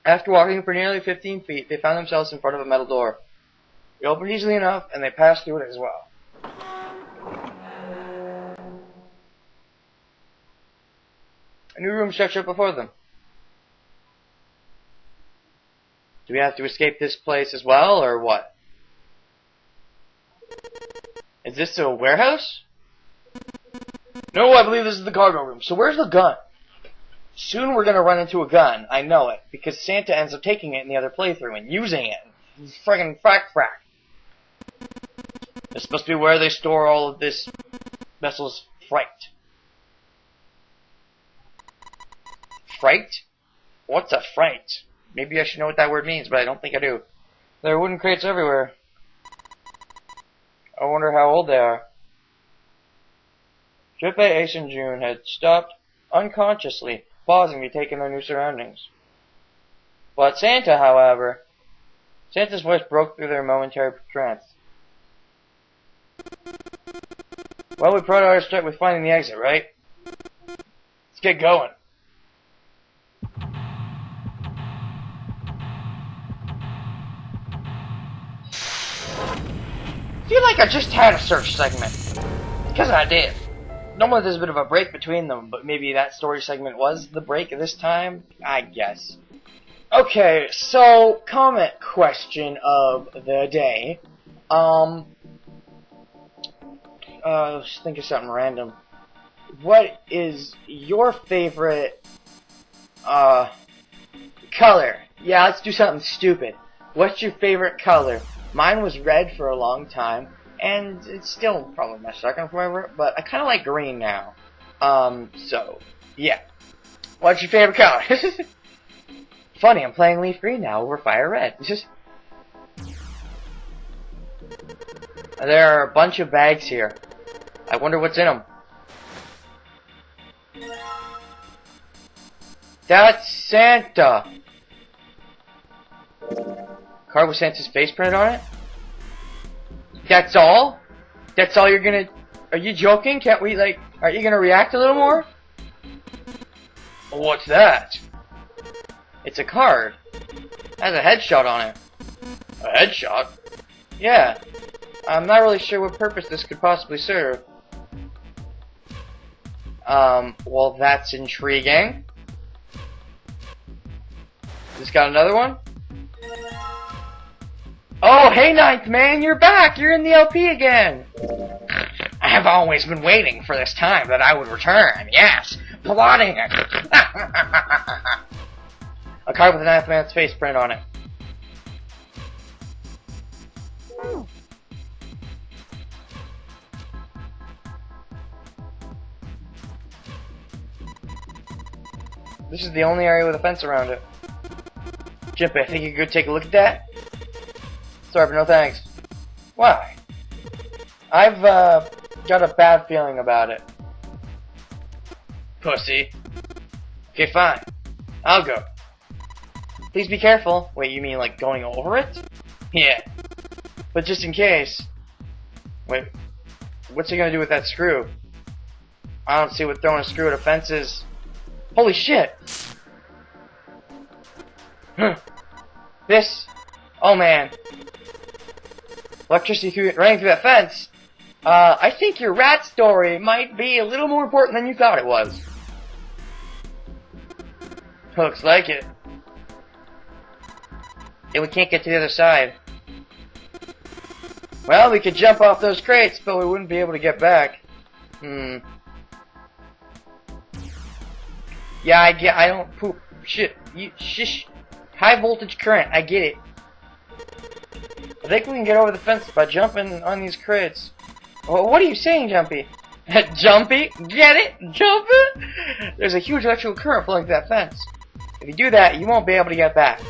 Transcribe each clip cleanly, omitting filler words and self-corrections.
After walking for nearly 15 feet, they found themselves in front of a metal door. It opened easily enough, and they passed through it as well. A new room stretched out before them. Do we have to escape this place as well, or what? Is this a warehouse? No, I believe this is the cargo room. So where's the gun? Soon we're gonna run into a gun. I know it. Because Santa ends up taking it in the other playthrough and using it. Friggin' frack. This is supposed to be where they store all of this vessel's freight. Freight? What's a freight? Maybe I should know what that word means, but I don't think I do. There are wooden crates everywhere. I wonder how old they are. Junpei, Ace, and June had stopped unconsciously, pausing to take in their new surroundings. But Santa, however, Santa's voice broke through their momentary trance. Well, we probably ought to start with finding the exit, right? Let's get going. I feel like I just had a search segment. Because I did. Normally there's a bit of a break between them, but maybe that story segment was the break this time? I guess. Okay, so, comment question of the day. Let's think of something random. What is your favorite, color? Yeah, let's do something stupid. What's your favorite color? Mine was red for a long time, and it's still probably my second favorite, but I kind of like green now. So, yeah. What's your favorite color? Funny, I'm playing leaf green now over fire red. It's just... There are a bunch of bags here. I wonder what's in them. That's Santa! Card with Santa's face printed on it? That's all? That's all you're gonna... Are you joking? Can't we, like... Aren't you gonna react a little more? What's that? It's a card. It has a headshot on it. A headshot? Yeah. I'm not really sure what purpose this could possibly serve. Well, that's intriguing. This got another one? Oh, hey, Ninth Man, you're back! You're in the LP again! I have always been waiting for this time that I would return, yes! Plotting it! A card with the Ninth Man's face printed on it. This is the only area with a fence around it. Junpei, I think you could take a look at that? Sorry, but no thanks. Why? I've, got a bad feeling about it. Pussy. Okay, fine. I'll go. Please be careful. Wait, you mean like going over it? Yeah. But just in case. Wait, what's he gonna do with that screw? I don't see what throwing a screw at a fence is. Holy shit! This... Oh man. Electricity running through that fence. I think your rat story might be a little more important than you thought it was. Looks like it. And we can't get to the other side. Well, we could jump off those crates, but we wouldn't be able to get back. Yeah, I don't poop. Shit. Shish. High voltage current, I get it. I think we can get over the fence by jumping on these crates. Well, what are you saying, Jumpy? Jumpy? Get it? Jumpy? There's a huge electrical current flowing through that fence. If you do that, you won't be able to get back.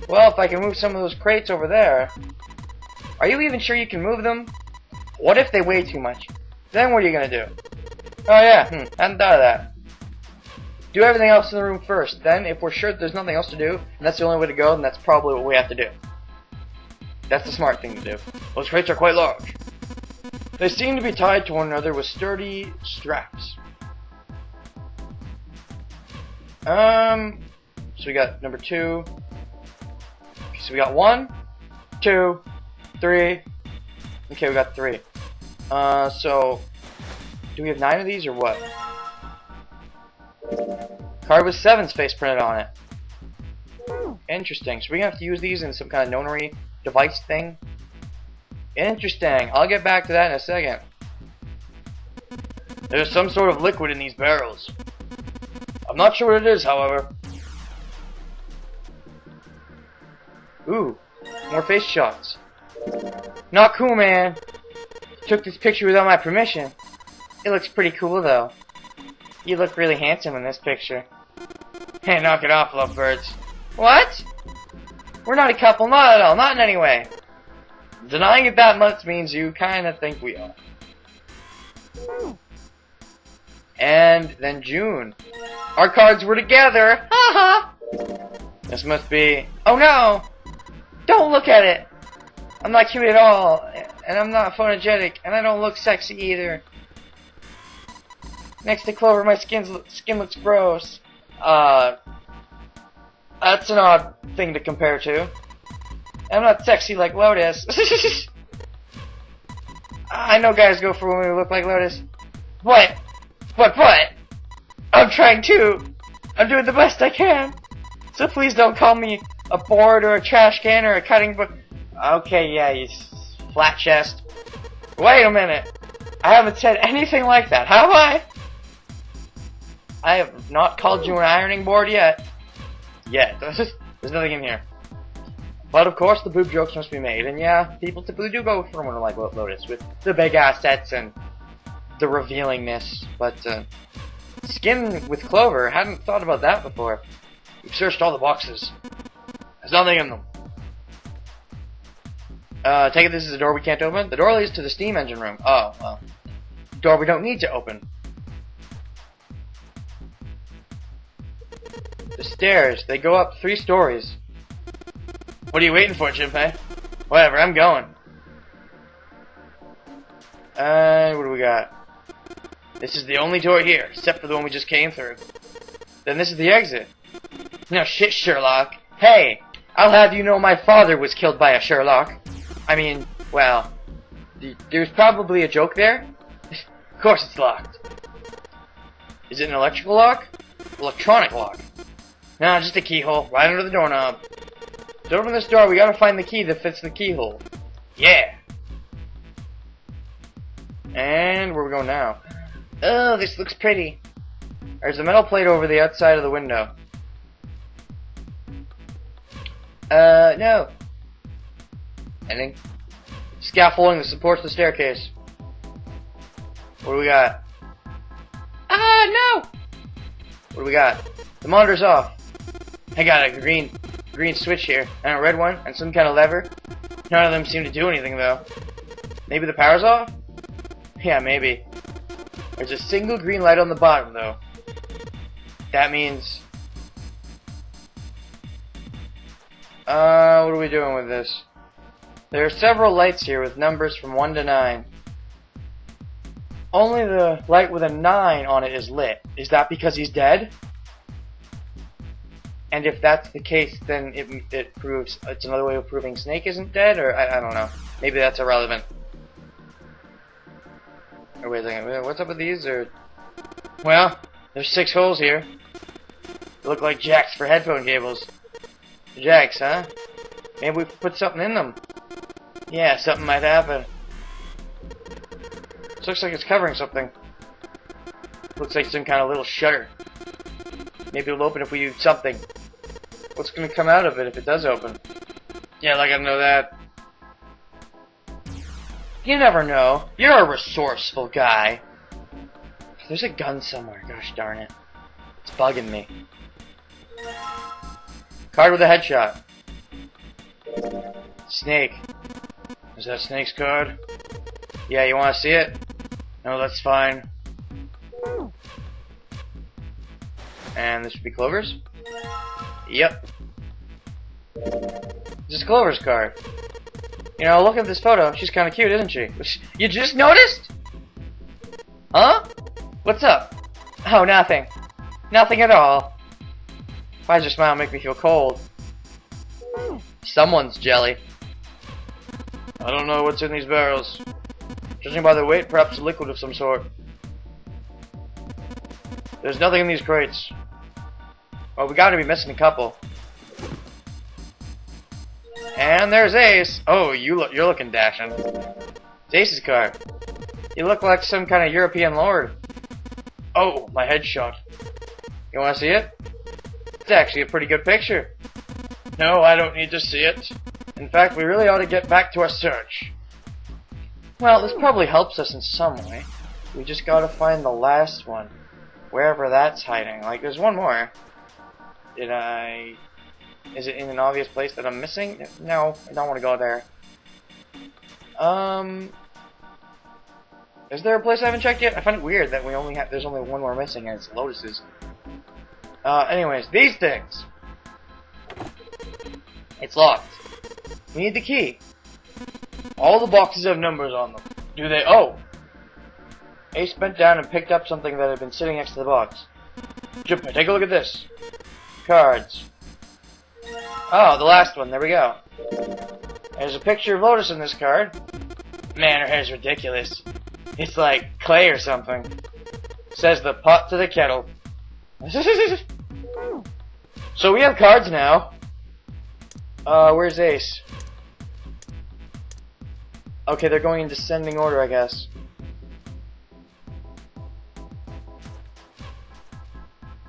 Well, if I can move some of those crates over there... Are you even sure you can move them? What if they weigh too much? Then what are you gonna do? Oh yeah, hadn't thought of that. Do everything else in the room first. Then, if we're sure that there's nothing else to do, and that's the only way to go, then that's probably what we have to do. That's the smart thing to do. Those crates are quite large. They seem to be tied to one another with sturdy straps. So we got number 2, So we got 1, 2, 3. Okay, we got 3. So do we have 9 of these or what? Card with 7's face printed on it. Interesting. So we're gonna have to use these in some kind of nonary device thing. Interesting. I'll get back to that in a second. There's some sort of liquid in these barrels. I'm not sure what it is, however. Ooh, more face shots. Not cool, man. Took this picture without my permission. It looks pretty cool, though. You look really handsome in this picture. Hey, knock it off, lovebirds. What? We're not a couple, not at all, not in any way. Denying it that much means you kind of think we are. And then June. Our cards were together. Haha. This must be. Oh no! Don't look at it. I'm not cute at all, and I'm not photogenic, and I don't look sexy either. Next to Clover, my skin looks gross. That's an odd thing to compare to. I'm not sexy like Lotus. I know guys go for women who look like Lotus. What? I'm trying to. I'm doing the best I can. So please don't call me a board or a trash can or a cutting book. Okay, yeah, you flat chest. Wait a minute. I haven't said anything like that, have I? I have not called you an ironing board yet. There's nothing in here. But of course the boob jokes must be made, and yeah, people typically do go for one like Lotus with the big assets and the revealingness. But Skin with Clover, hadn't thought about that before. We've searched all the boxes. There's nothing in them. Take it this is a door we can't open? The door leads to the steam engine room. Oh, well. Door we don't need to open. The stairs, they go up 3 stories. What are you waiting for, Jinpei? Whatever, I'm going. What do we got? This is the only door here, except for the one we just came through. Then this is the exit. No shit, Sherlock. Hey, I'll have you know my father was killed by a Sherlock. I mean, well, there's probably a joke there. Of course it's locked. Is it an electrical lock? Electronic lock. No, just a keyhole, right under the doorknob. To open this door, we gotta find the key that fits the keyhole. Yeah! And where are we going now? Oh, this looks pretty. There's a metal plate over the outside of the window. No. Anything? Scaffolding that supports the staircase. What do we got? No! What do we got? The monitor's off. I got a green switch here, and a red one, and some kind of lever. None of them seem to do anything, though. Maybe the power's off? Yeah, maybe. There's a single green light on the bottom, though. That means... what are we doing with this? There are several lights here with numbers from 1 to 9. Only the light with a 9 on it is lit. Is that because he's dead? And if that's the case, then it proves it's another way of proving Snake isn't dead, or I don't know. Maybe that's irrelevant. Or wait a second, what's up with these? Or well, there's 6 holes here. They look like jacks for headphone cables. Jacks, huh? Maybe we put something in them. Yeah, something might happen. This looks like it's covering something. Looks like some kind of little shutter. Maybe it'll open if we do something. What's gonna come out of it if it does open? Yeah, like I know that. You never know. You're a resourceful guy. There's a gun somewhere. Gosh darn it. It's bugging me. Card with a headshot. Snake. Is that Snake's card? Yeah, you wanna see it? No, that's fine. And this should be Clover's? Yep. This is Clover's card. You know, look at this photo. She's kinda cute, isn't she? You just noticed? Huh? What's up? Oh, nothing. Nothing at all. Why does your smile make me feel cold? someone's jelly. I don't know what's in these barrels. Judging by their weight, perhaps a liquid of some sort. There's nothing in these crates. Oh, we gotta be missing a couple. And there's Ace. Oh, you're looking dashing. It's Ace's card. You look like some kind of European lord. Oh, my headshot. You wanna see it? It's actually a pretty good picture. No, I don't need to see it. In fact, we really ought to get back to our search. Well, this probably helps us in some way. We just gotta find the last one. Wherever that's hiding. Like, there's one more. Is it in an obvious place that I'm missing? No, I don't want to go there. Is there a place I haven't checked yet? I find it weird that there's only one more missing, and it's Lotus's. Anyways, these things. It's locked. We need the key. All the boxes have numbers on them. Do they? Oh! Ace bent down and picked up something that had been sitting next to the box. Junpei, take a look at this. Cards. Oh, the last one. There we go. There's a picture of Lotus in this card. Man, her hair's ridiculous. It's like clay or something. Says the pot to the kettle. So we have cards now. Where's Ace? Okay, they're going in descending order, I guess.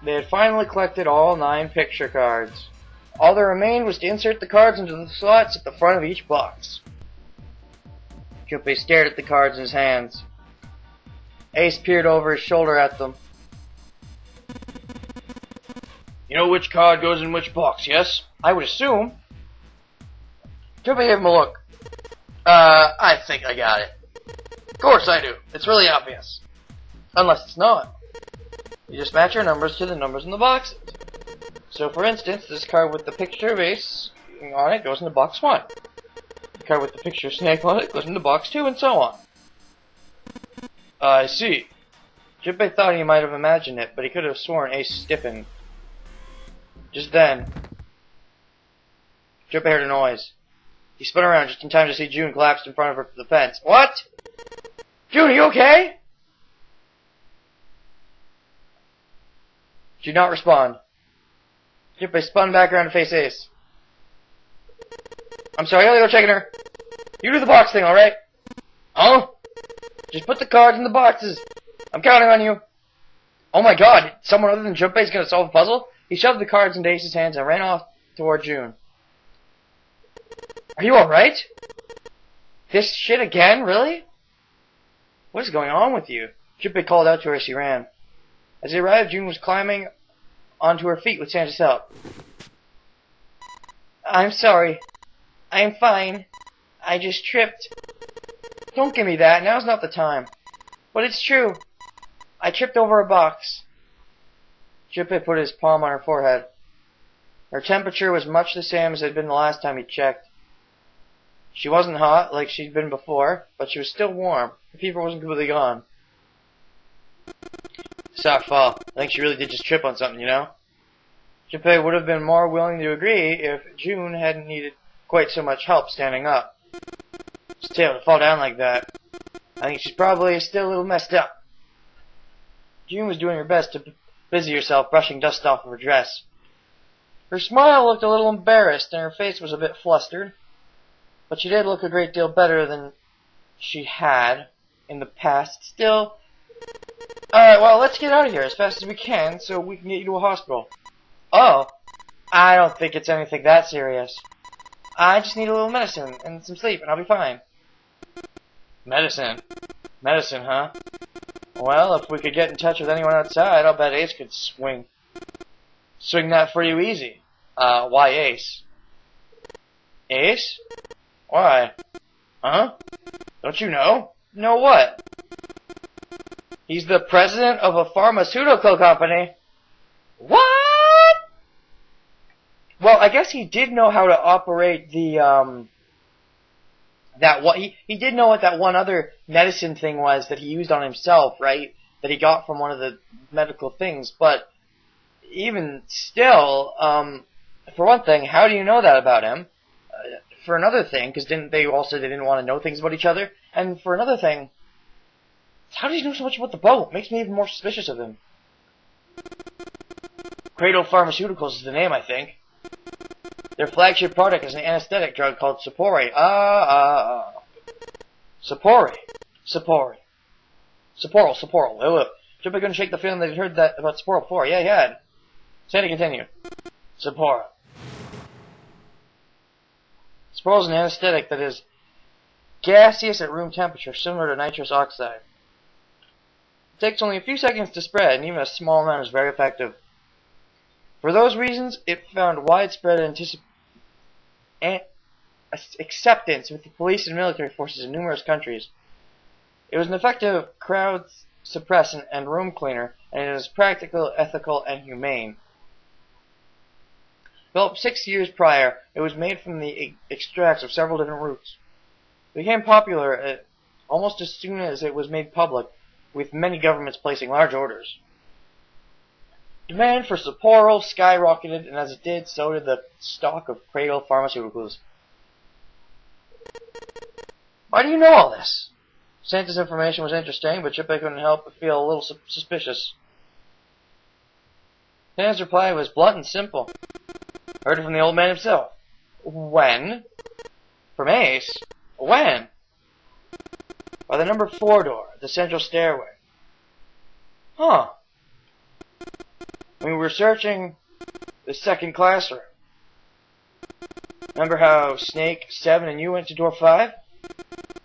They had finally collected all 9 picture cards. All that remained was to insert the cards into the slots at the front of each box. Junpei stared at the cards in his hands. Ace peered over his shoulder at them. You know which card goes in which box, yes? I would assume. Junpei gave him a look. I think I got it. Of course I do. It's really obvious. Unless it's not. You just match your numbers to the numbers in the boxes. So for instance, this card with the picture of Ace on it goes into box 1. The card with the picture of Snake on it goes into box 2, and so on. I see. Junpei thought he might have imagined it, but he could have sworn Ace stiffened. Just then, Junpei heard a noise. He spun around just in time to see June collapsed in front of the fence. What? June, are you okay? She did not respond. Junpei spun back around to face Ace. I'm sorry, I gotta go checking her. You do the box thing, alright? Huh? Just put the cards in the boxes. I'm counting on you. Oh my god, someone other than Junpei is gonna solve the puzzle? He shoved the cards into Ace's hands and ran off toward June. Are you alright? This shit again? Really? What is going on with you? Junpei called out to her as she ran. As they arrived, June was climbing onto her feet with Santa's help. I'm sorry. I'm fine. I just tripped. Don't give me that. Now's not the time. But it's true. I tripped over a box. Junpei put his palm on her forehead. Her temperature was much the same as it had been the last time he checked. She wasn't hot like she'd been before, but she was still warm. Her fever wasn't completely gone. Soft fall. I think she really did just trip on something, you know? Junpei would have been more willing to agree if June hadn't needed quite so much help standing up. Still, to fall down like that, I think she's probably still a little messed up. June was doing her best to busy herself brushing dust off of her dress. Her smile looked a little embarrassed and her face was a bit flustered, but she did look a great deal better than she had in the past. Still, alright, well, let's get out of here as fast as we can so we can get you to a hospital. Oh, I don't think it's anything that serious. I just need a little medicine and some sleep and I'll be fine. Medicine? Medicine, huh? Well, if we could get in touch with anyone outside, I'll bet Ace could swing that for you easy. Why Ace? Ace? Why? Huh? Don't you know? Know what? He's the president of a pharmaceutical company. What? Well, I guess he did know how to operate the, he did know what that one other medicine thing was that he used on himself, right? That he got from one of the medical things, but even still, for one thing, how do you know that about him? For another thing, because didn't they also they didn't want to know things about each other? And for another thing, how does he know so much about the boat? Makes me even more suspicious of him. Cradle Pharmaceuticals is the name, I think. Their flagship product is an anesthetic drug called Sapori. Sapori. Sapporo. Oh, Junpei couldn't shake the feeling that he'd heard that about Sapporo before. Yeah, he had. Sandy continued. Sapporo. Sapporo is an anesthetic that is gaseous at room temperature, similar to nitrous oxide. It takes only a few seconds to spread, and even a small amount is very effective. For those reasons, it found widespread acceptance with the police and military forces in numerous countries. It was an effective crowd suppressant and room cleaner, and it is practical, ethical, and humane. Developed 6 years prior, it was made from the extracts of several different roots. It became popular almost as soon as it was made public, with many governments placing large orders. Demand for Sapporo skyrocketed, and as it did, so did the stock of Cradle Pharmaceuticals. Why do you know all this? Santa's information was interesting, but Junpei couldn't help but feel a little suspicious. Santa's reply was blunt and simple. Heard it from the old man himself. When? From Ace? When? By the number 4 door, the central stairway. Huh. We were searching the second classroom. Remember how Snake, 7, and you went to door 5?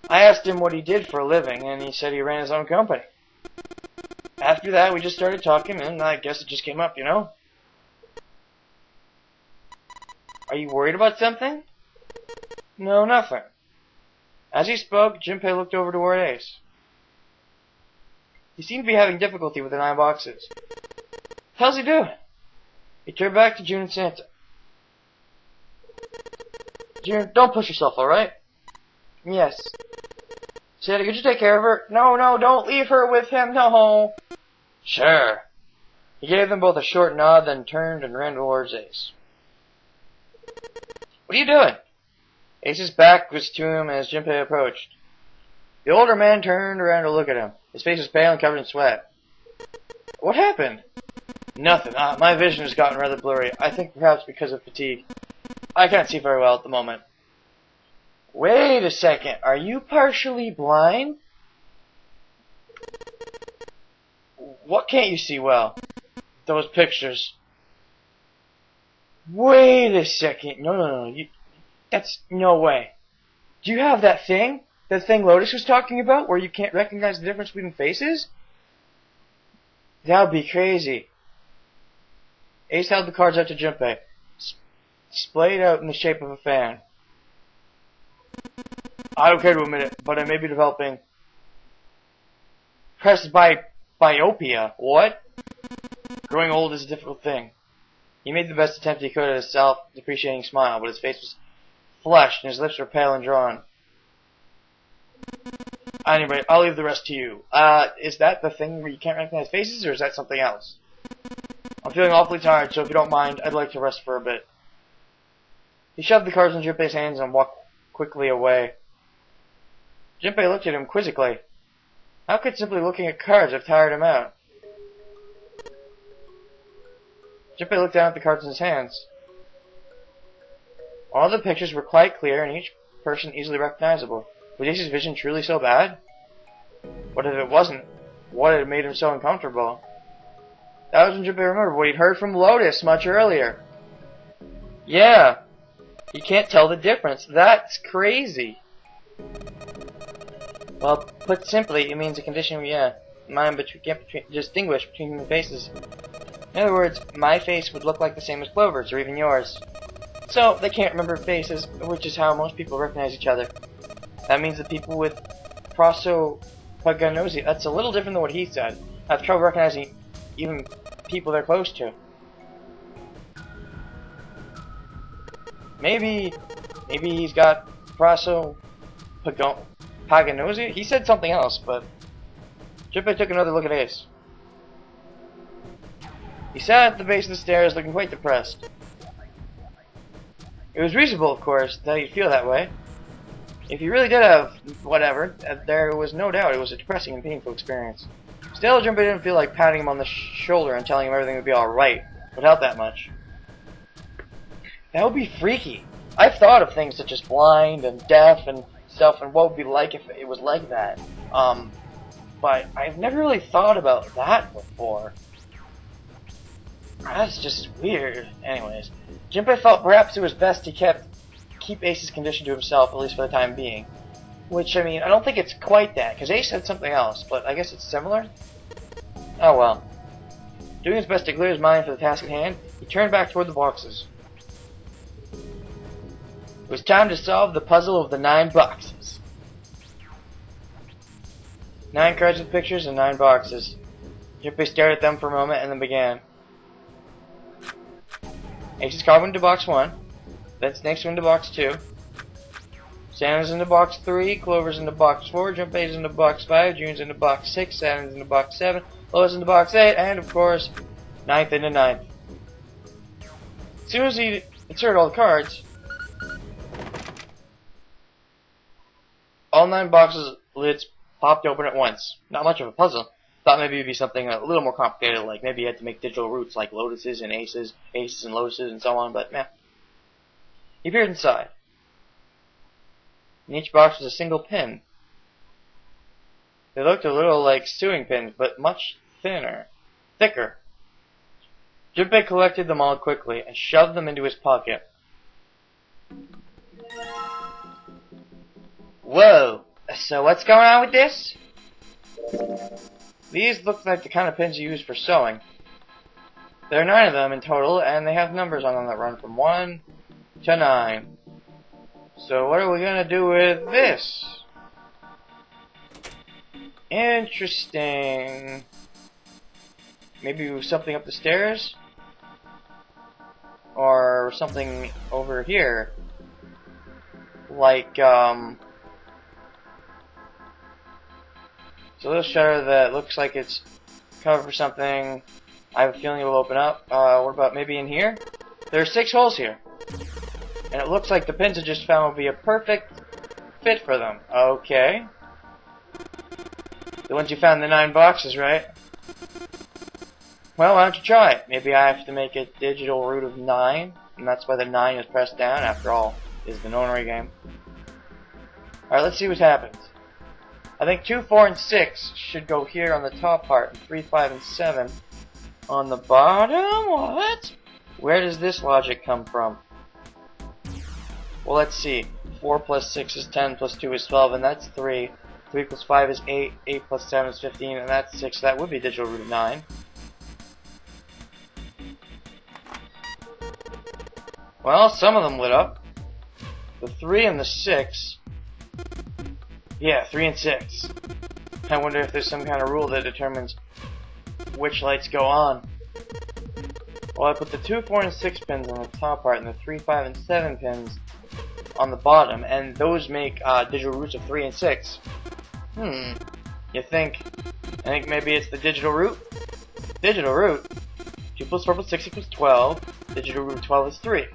I asked him what he did for a living, and he said he ran his own company. After that, we just started talking, and I guess it just came up, you know? Are you worried about something? No, nothing. As he spoke, Junpei looked over toward Ace. He seemed to be having difficulty with the 9 boxes. How's he doing? He turned back to June and Santa. June, don't push yourself, alright? Yes. Santa, could you take care of her? No, don't leave her with him, no. Sure. He gave them both a short nod, then turned and ran towards Ace. What are you doing? Ace's back was to him as Junpei approached. The older man turned around to look at him. His face was pale and covered in sweat. What happened? Nothing. My vision has gotten rather blurry. I think perhaps because of fatigue. I can't see very well at the moment. Wait a second. Are you partially blind? What can't you see well? Those pictures. Wait a second. No. That's no way. Do you have that thing? That thing Lotus was talking about, where you can't recognize the difference between faces? That would be crazy. Ace held the cards out to Junpei, splayed out in the shape of a fan. I don't care to admit it, but I may be developing presbyopia. What? Growing old is a difficult thing. He made the best attempt he could at a self-depreciating smile, but his face was flushed and his lips were pale and drawn. Anyway, I'll leave the rest to you. Is that the thing where you can't recognize faces, or is that something else? I'm feeling awfully tired, so if you don't mind, I'd like to rest for a bit. He shoved the cards in Junpei's hands and walked quickly away. Junpei looked at him quizzically. How could simply looking at cards have tired him out? Junpei looked down at the cards in his hands. All the pictures were quite clear and each person easily recognizable. Was Ace's vision truly so bad? What if it wasn't? What had made him so uncomfortable? That was when Junpei remembered what he'd heard from Lotus much earlier. Yeah, you can't tell the difference. That's crazy. Well, put simply, it means a condition where, mind can't distinguish between human faces. In other words, my face would look like the same as Clover's, or even yours. So, they can't remember faces, which is how most people recognize each other. That means that people with prosopagnosia, that's a little different than what he said, have trouble recognizing even people they're close to. Maybe he's got prosopagnosia? He said something else, but Junpei took another look at Ace. He sat at the base of the stairs looking quite depressed. It was reasonable, of course, that you'd feel that way. If you really did have whatever, there was no doubt it was a depressing and painful experience. Still, Junpei didn't feel like patting him on the shoulder and telling him everything would be alright would help that much. That would be freaky. I've thought of things such as blind and deaf and stuff and what it would be like if it was like that. But I've never really thought about that before. That's just weird. Anyways, Junpei felt perhaps it was best to keep Ace's condition to himself, at least for the time being. Which, I mean, I don't think it's quite that, because Ace said something else, but I guess it's similar? Oh well. Doing his best to clear his mind for the task at hand, he turned back toward the boxes. It was time to solve the puzzle of the 9 boxes. 9 cards with pictures and 9 boxes. Junpei stared at them for a moment and then began. Ace's card went into box 1, then Snake's went into box 2, Santa's into box 3, Clover's into box 4, Junpei's into box 5, June's into box 6, Saturn's into box 7, Lois into box 8, and of course, 9th into 9th. As soon as he inserted all the cards, all 9 boxes lids popped open at once. Not much of a puzzle. Thought maybe it'd be something a little more complicated, like maybe you had to make digital roots like lotuses and aces, aces and lotuses and so on, but meh. He peered inside. In each box was a single pin. They looked a little like sewing pins, but much thicker. Junpei collected them all quickly and shoved them into his pocket. Whoa! So what's going on with this? These look like the kind of pins you use for sewing. There are 9 of them in total, and they have numbers on them that run from 1 to 9. So what are we gonna do with this? Interesting. Maybe something up the stairs? Or something over here? Like, so this shutter that looks like it's covered for something, I have a feeling it will open up. What about maybe in here? There are 6 holes here. And it looks like the pins I just found will be a perfect fit for them. Okay. The ones you found in the 9 boxes, right? Well, why don't you try it? Maybe I have to make a digital root of 9, and that's why the 9 is pressed down. After all, is the nonary game. Alright, let's see what happens. I think 2, 4, and 6 should go here on the top part, and 3, 5, and 7 on the bottom? What? Where does this logic come from? Well, let's see. 4 plus 6 is 10, plus 2 is 12, and that's 3. 3 plus 5 is 8, 8 plus 7 is 15, and that's 6. That would be digital root of 9. Well, some of them lit up. The 3 and the 6. Yeah, 3 and 6. I wonder if there's some kind of rule that determines which lights go on. Well, I put the 2, 4, and 6 pins on the top part, and the 3, 5, and 7 pins on the bottom, and those make digital roots of 3 and 6. You think? I think maybe it's the digital root? Digital root? 2 plus 4 plus 6 equals 12. Digital root of 12 is 3.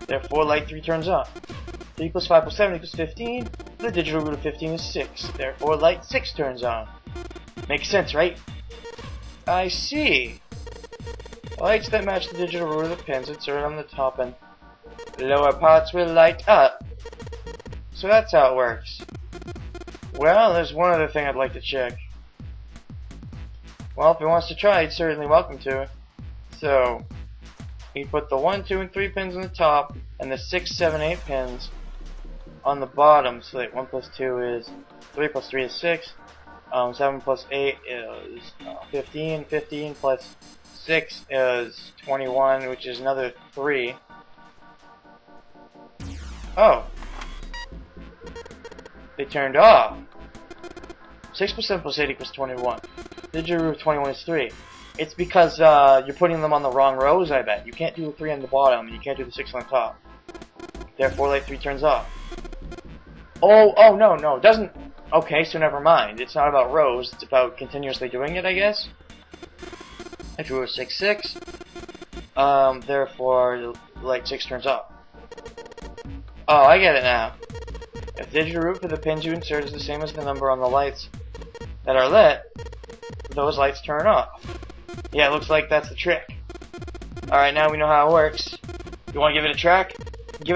Therefore, light 3 turns on. 3 plus 5 plus 7 equals 15. The digital root of 15 is 6. Therefore, light 6 turns on. Makes sense, right? I see. Lights that match the digital root of the pins inserted on the top and lower parts will light up. So that's how it works. Well, there's one other thing I'd like to check. Well, if he wants to try, he's certainly welcome to. So, he put the 1, 2, and 3 pins on the top, and the 6, 7, 8 pins on the bottom, so that 1 plus 2 is 3 plus 3 is 6, 7 plus 8 is 15, 15 plus 6 is 21, which is another 3. Oh. They turned off. 6 plus 7 plus 8 equals 21. The digital root of 21 is 3. It's because you're putting them on the wrong rows, I bet. You can't do the 3 on the bottom, and you can't do the 6 on the top. Therefore, light 3 turns off. Oh, no, it doesn't... Okay, so never mind. It's not about rows, it's about continuously doing it, I guess. I drew a 6, 6. Therefore, light 6 turns off. Oh, I get it now. If the digital root for the pins you insert is the same as the number on the lights that are lit, those lights turn off. Yeah, it looks like that's the trick. Alright, now we know how it works. You want to give it a track?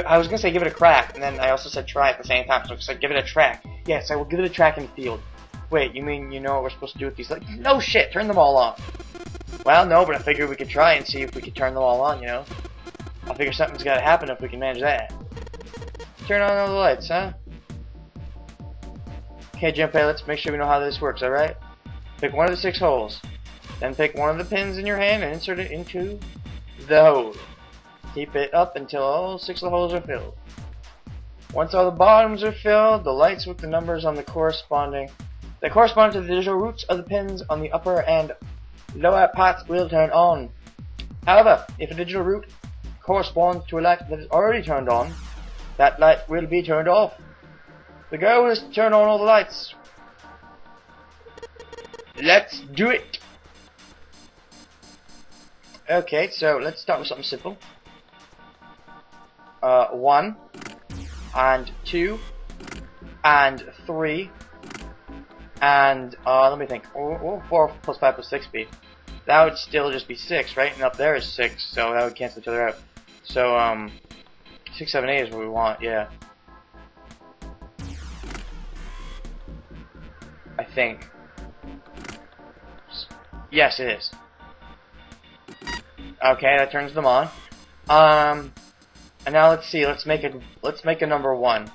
I was going to say give it a crack, and then I also said try at the same time, so I said give it a track. Yes, I will give it a track in the field. Wait, you mean you know what we're supposed to do with these lights? No shit, turn them all on. Well, no, but I figured we could try and see if we could turn them all on, you know? I figure something's got to happen if we can manage that. Turn on all the lights, huh? Okay, Junpei, let's make sure we know how this works, alright? Pick one of the 6 holes. Then pick one of the pins in your hand and insert it into the hole. Keep it up until all 6 of the holes are filled. Once all the bottoms are filled, the lights with the numbers on the correspond to the digital roots of the pins on the upper and lower parts will turn on. However, if a digital root corresponds to a light that is already turned on, that light will be turned off. The goal is to turn on all the lights. Let's do it! Okay, so let's start with something simple. 1 and 2 and 3 and let me think. 4 plus 5 plus 6 be? That would still just be 6, right? And up there is 6, so that would cancel each other out. So 6, 7, 8 is what we want, yeah. I think. Yes, it is. Okay, that turns them on. And now let's see. Let's make a number 1.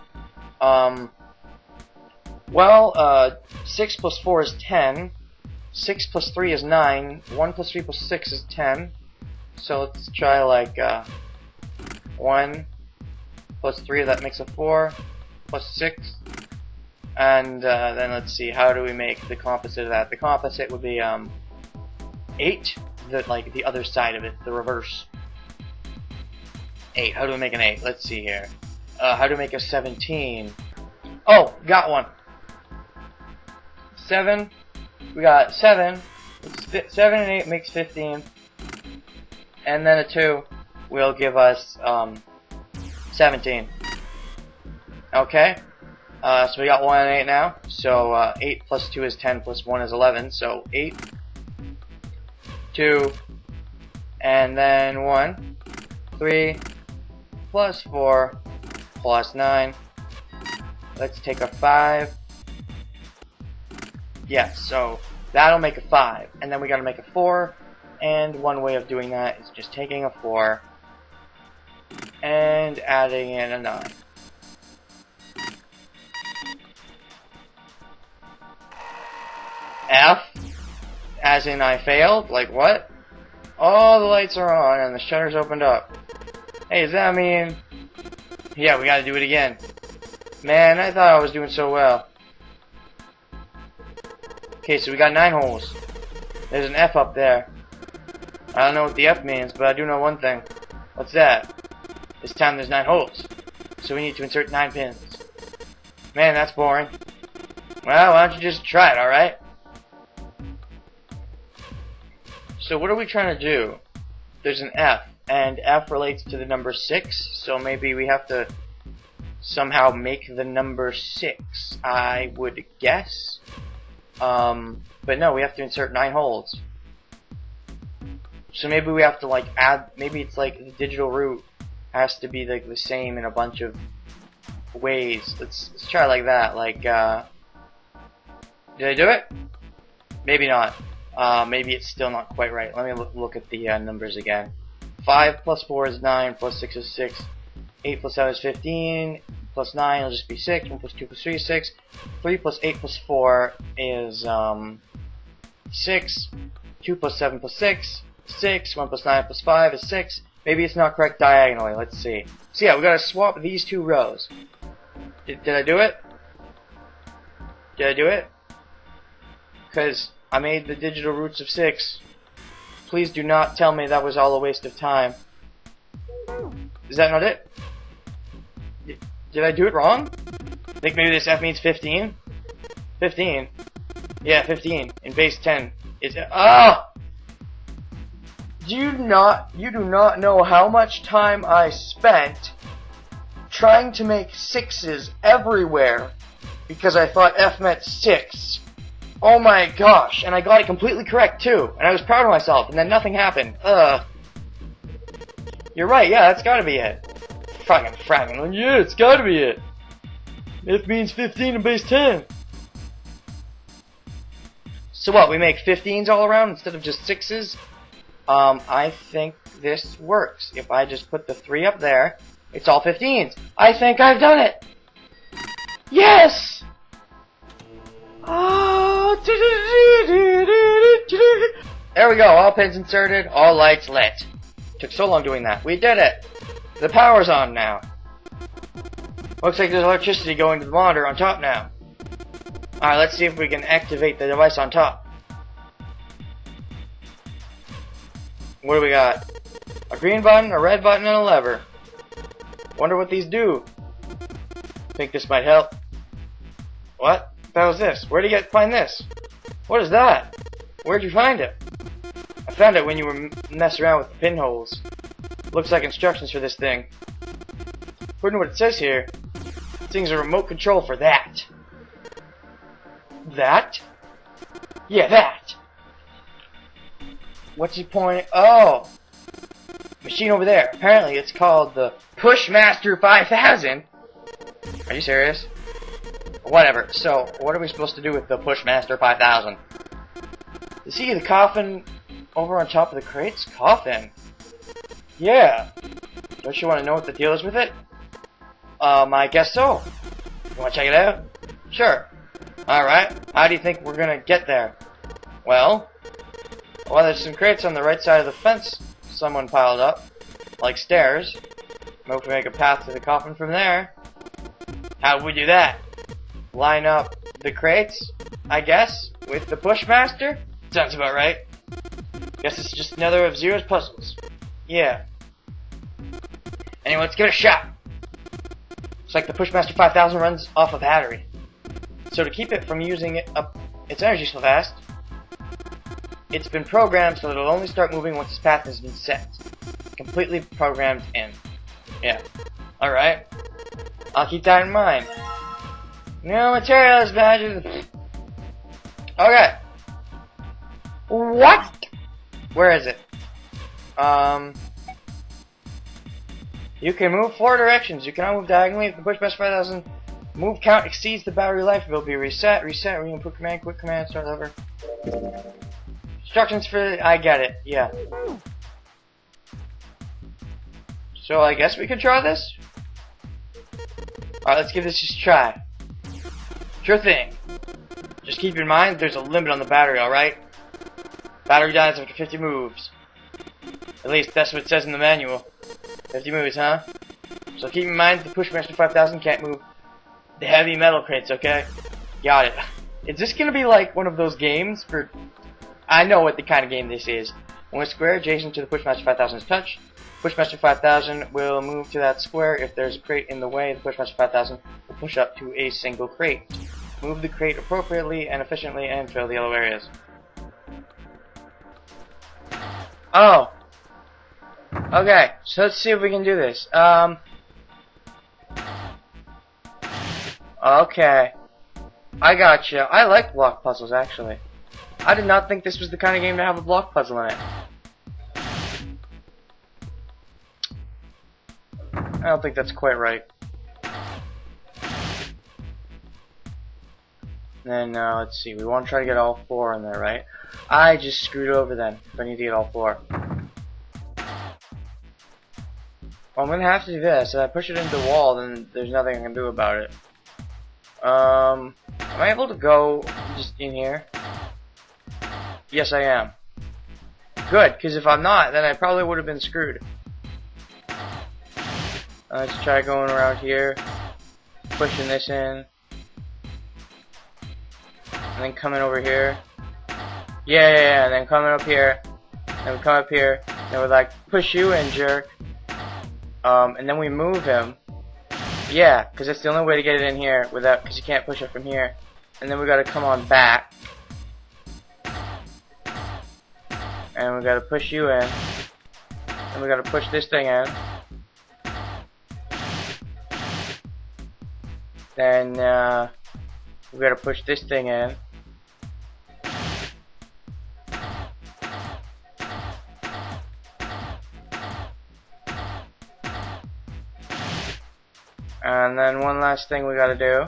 Well, 6 plus 4 is 10. 6 plus 3 is 9. 1 plus 3 plus 6 is 10. So let's try like 1 plus 3. That makes a 4. Plus 6. And then let's see. How do we make the composite of that? The composite would be 8. Like the other side of it, the reverse. 8. How do we make an 8? Let's see here. How do we make a 17? Oh, got one. 7. We got 7. 7 and 8 makes 15. And then a 2 will give us 17. Okay. So we got 1 and 8 now. So 8 plus 2 is 10 plus 1 is 11. So 8. 2, and then 1, 3, plus 4, plus 9. Let's take a 5. Yeah, so that'll make a 5. And then we gotta make a 4. And one way of doing that is just taking a 4 and adding in a 9. F. As in I failed? Like what? All the lights are on and the shutters opened up. Hey, does that mean... Yeah, we gotta do it again. Man, I thought I was doing so well. Okay, so we got 9 holes. There's an F up there. I don't know what the F means, but I do know one thing. What's that? This time there's 9 holes. So we need to insert 9 pins. Man, that's boring. Well, why don't you just try it, alright? So what are we trying to do? There's an F, and F relates to the number 6, so maybe we have to somehow make the number 6, I would guess. But no, we have to insert 9 holes. So maybe we have to like add, maybe it's like the digital root has to be like the same in a bunch of ways. Let's try like that. Like, did I do it? Maybe not. Maybe it's still not quite right. Let me look at the numbers again. 5 plus 4 is 9, plus 6 is 6. 8 plus 7 is 15, plus 9 will just be 6. 1 plus 2 plus 3 is 6. 3 plus 8 plus 4 is 6. 2 plus 7 plus 6, 6. 1 plus 9 plus 5 is 6. Maybe it's not correct diagonally. Let's see. So yeah, we gotta swap these 2 rows. Did I do it? Did I do it? Because I made the digital roots of 6. Please do not tell me that was all a waste of time. Is that not it? Did I do it wrong? I think maybe this F means 15? 15? Yeah, 15. In base 10. Is it? Ah! You do not know how much time I spent trying to make 6s everywhere because I thought F meant 6. Oh my gosh, and I got it completely correct too, and I was proud of myself, and then nothing happened. You're right, yeah, that's gotta be it. Fragging, yeah, it's gotta be it. F means 15 and base 10. So what, we make 15s all around instead of just 6s? I think this works. If I just put the 3 up there, it's all 15s. I think I've done it! Yes! Oh, there we go, all pins inserted, all lights lit. Took so long doing that. We did it! The power's on now. Looks like there's electricity going to the monitor on top now. Alright, let's see if we can activate the device on top. What do we got? A green button, a red button, and a lever. Wonder what these do. Think this might help. What the hell is this? Where'd you find this? What is that? Where'd you find it? I found it when you were messing around with the pinholes. Looks like instructions for this thing. According to what it says here, this thing's a remote control for that. That? Yeah, that. What's he pointing? Oh! Machine over there. Apparently it's called the Pushmaster 5000. Are you serious? Whatever. So, what are we supposed to do with the Pushmaster 5000? You see the coffin over on top of the crates? Coffin? Yeah. Don't you want to know what the deal is with it? I guess so. You want to check it out? Sure. Alright. How do you think we're gonna get there? Well, there's some crates on the right side of the fence someone piled up. Like stairs. Maybe we can make a path to the coffin from there. How would we do that? Line up the crates, I guess, with the Pushmaster? Sounds about right. Guess it's just another of Zero's puzzles. Yeah. Anyway, let's give it a shot. Looks like the Pushmaster 5000 runs off a battery. So to keep it from using up its energy so fast, it's been programmed so that it'll only start moving once its path has been set. Completely programmed in. Yeah. Alright. I'll keep that in mind. No materials, badges. Okay. What? Where is it? You can move 4 directions. You cannot move diagonally. If the Pushmaster 5000 move count exceeds the battery life, it will be reset, re-input command, quick command, start over. Instructions for... I get it. Yeah. So I guess we could try this? Alright, let's give this just a try. Sure thing. Just keep in mind there's a limit on the battery, alright? Battery dies after 50 moves. At least that's what it says in the manual. 50 moves, huh? So keep in mind the Pushmaster 5000 can't move the heavy metal crates, okay? Got it. Is this gonna be like one of those games for... I know what the kind of game this is. When a square adjacent to the Pushmaster 5000 is touched, Pushmaster 5000 will move to that square. If there's a crate in the way, the Pushmaster 5000 will push up to a single crate. Move the crate appropriately and efficiently and fill the yellow areas. Oh. Okay, so let's see if we can do this. Okay. I gotcha. I like block puzzles, actually. I did not think this was the kind of game to have a block puzzle in it. I don't think that's quite right. Then, let's see. We want to try to get all 4 in there, right? I just screwed over then, if I need to get all 4. Well, I'm gonna have to do this. If I push it into the wall, then there's nothing I can do about it. Am I able to go just in here? Yes, I am. Good, because if I'm not, then I probably would have been screwed. Let's try going around here, pushing this in, and then coming over here. Yeah, and then coming up here, then we come up here, and we're like, push you in, jerk. And then we move him. Yeah, because that's the only way to get it in here without, because you can't push it from here. And then we gotta come on back. And we gotta push you in. And we gotta push this thing in. Then we gotta push this thing in. And then one last thing we gotta do.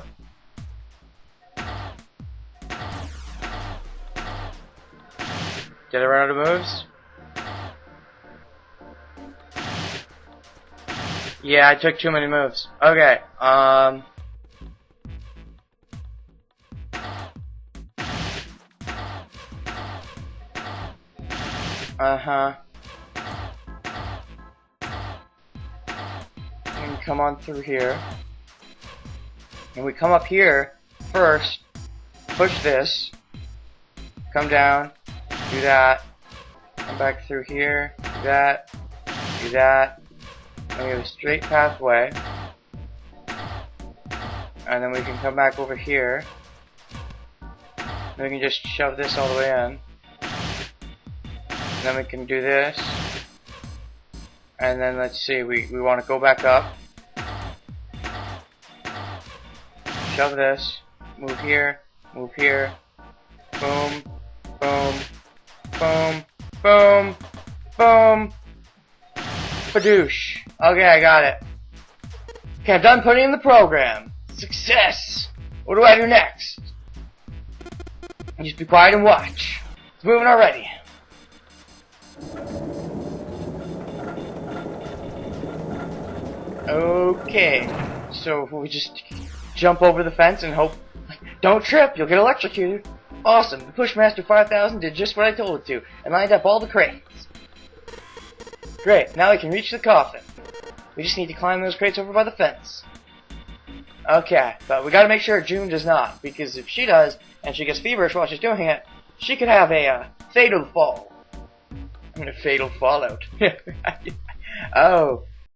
Did I run out of moves? Yeah, I took too many moves. Okay, and come on through here. And we come up here first, push this, come down, do that, come back through here, do that, do that, and we have a straight pathway. And then we can come back over here. And we can just shove this all the way in. And then we can do this. And then let's see, we want to go back up. Shove this. Move here. Move here. Boom. Boom. Boom. Boom. Boom. Badoosh. Okay, I got it. Okay, I'm done putting in the program. Success! What do I do next? Just be quiet and watch. It's moving already. Okay, so we just jump over the fence and hope. Don't trip, you'll get electrocuted. Awesome, the Pushmaster 5000 did just what I told it to, and lined up all the crates. Great, now we can reach the coffin. We just need to climb those crates over by the fence. Okay, but we gotta make sure June does not, because if she does, and she gets feverish while she's doing it, she could have a fatal fall. I mean, a fatal fallout. Oh,